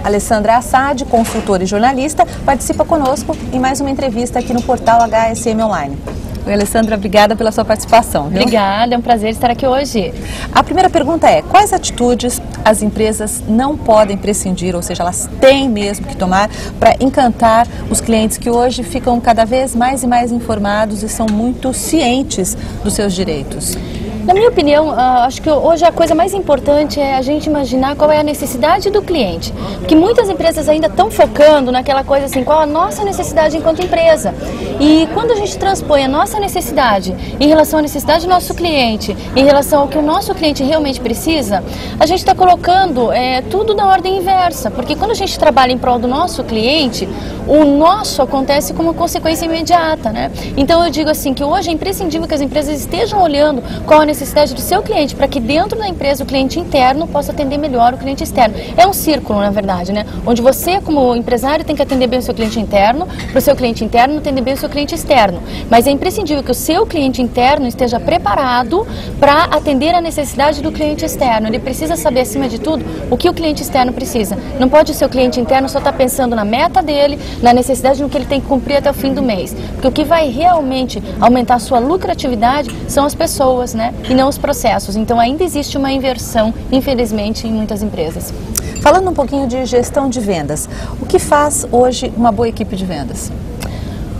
Alessandra Assad, consultora e jornalista, participa conosco em mais uma entrevista aqui no portal HSM Online. Oi, Alessandra, obrigada pela sua participação. Viu? Obrigada, é um prazer estar aqui hoje. A primeira pergunta é: quais atitudes as empresas não podem prescindir, ou seja, elas têm mesmo que tomar para encantar os clientes que hoje ficam cada vez mais e mais informados e são muito cientes dos seus direitos? Na minha opinião, acho que hoje a coisa mais importante é a gente imaginar qual é a necessidade do cliente. Porque muitas empresas ainda estão focando naquela coisa assim, qual a nossa necessidade enquanto empresa. E quando a gente transpõe a nossa necessidade em relação à necessidade do nosso cliente, em relação ao que o nosso cliente realmente precisa, a gente está colocando tudo na ordem inversa. Porque quando a gente trabalha em prol do nosso cliente, o nosso acontece como consequência imediata, né? Então eu digo assim, que hoje é imprescindível que as empresas estejam olhando qual a necessidade do seu cliente, para que dentro da empresa o cliente interno possa atender melhor o cliente externo. É um círculo, na verdade, né? Onde você, como empresário, tem que atender bem o seu cliente interno, para o seu cliente interno atender bem o seu cliente externo. Mas é imprescindível que o seu cliente interno esteja preparado para atender a necessidade do cliente externo. Ele precisa saber, acima de tudo, o que o cliente externo precisa. Não pode o seu cliente interno só estar pensando na meta dele, na necessidade no que ele tem que cumprir até o fim do mês. Porque o que vai realmente aumentar a sua lucratividade são as pessoas, né? E não os processos. Então ainda existe uma inversão, infelizmente, em muitas empresas. Falando um pouquinho de gestão de vendas, o que faz hoje uma boa equipe de vendas?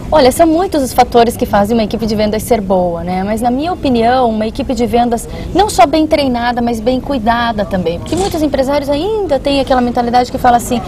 Olha, são muitos os fatores que fazem uma equipe de vendas ser boa, né? Mas na minha opinião, uma equipe de vendas não só bem treinada, mas bem cuidada também. Porque muitos empresários ainda têm aquela mentalidade que fala assim,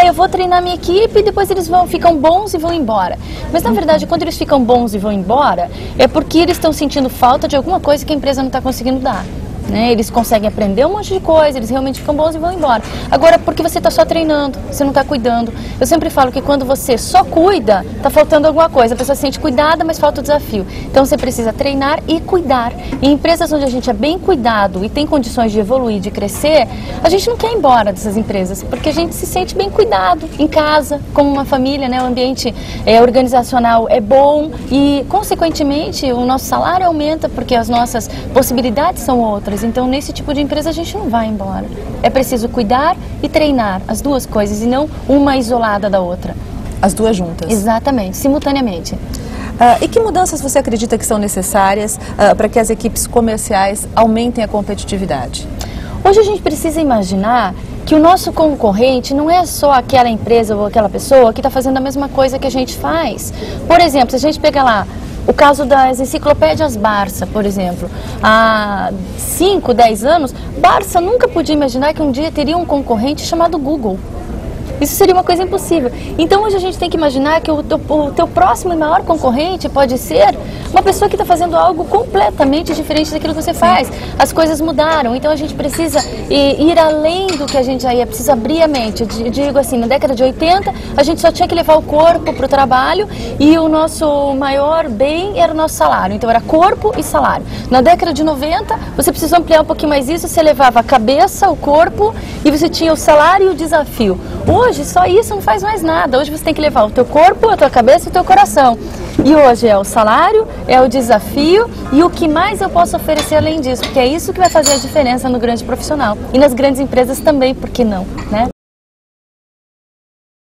eu vou treinar minha equipe e depois eles ficam bons e vão embora. Mas na verdade, quando eles ficam bons e vão embora, é porque eles estão sentindo falta de alguma coisa que a empresa não está conseguindo dar. Eles conseguem aprender um monte de coisa, eles realmente ficam bons e vão embora. Agora, porque você está só treinando, você não está cuidando. Eu sempre falo que quando você só cuida, está faltando alguma coisa. A pessoa se sente cuidada, mas falta o desafio. Então você precisa treinar e cuidar. Em empresas onde a gente é bem cuidado e tem condições de evoluir, de crescer, a gente não quer ir embora dessas empresas, porque a gente se sente bem cuidado em casa, como uma família, né? O ambiente organizacional é bom e, consequentemente, o nosso salário aumenta porque as nossas possibilidades são outras. Então, nesse tipo de empresa, a gente não vai embora. É preciso cuidar e treinar as duas coisas e não uma isolada da outra. As duas juntas? Exatamente, simultaneamente. E que mudanças você acredita que são necessárias para que as equipes comerciais aumentem a competitividade? Hoje a gente precisa imaginar que o nosso concorrente não é só aquela empresa ou aquela pessoa que está fazendo a mesma coisa que a gente faz. Por exemplo, se a gente pegar lá o caso das enciclopédias Barça, por exemplo, há 5, 10 anos, Barça nunca podia imaginar que um dia teria um concorrente chamado Google. Isso seria uma coisa impossível. Então hoje a gente tem que imaginar que o teu próximo e maior concorrente pode ser uma pessoa que está fazendo algo completamente diferente daquilo que você faz. As coisas mudaram, então a gente precisa ir além do que a gente já ia, precisa abrir a mente. Eu digo assim, na década de 80, a gente só tinha que levar o corpo para o trabalho e o nosso maior bem era o nosso salário. Então era corpo e salário. Na década de 90, você precisou ampliar um pouquinho mais isso, você levava a cabeça, o corpo e você tinha o salário e o desafio. Hoje, só isso não faz mais nada. Hoje você tem que levar o teu corpo, a tua cabeça e o teu coração. E hoje é o salário, é o desafio e o que mais eu posso oferecer além disso. Porque é isso que vai fazer a diferença no grande profissional. E nas grandes empresas também, por que não, né?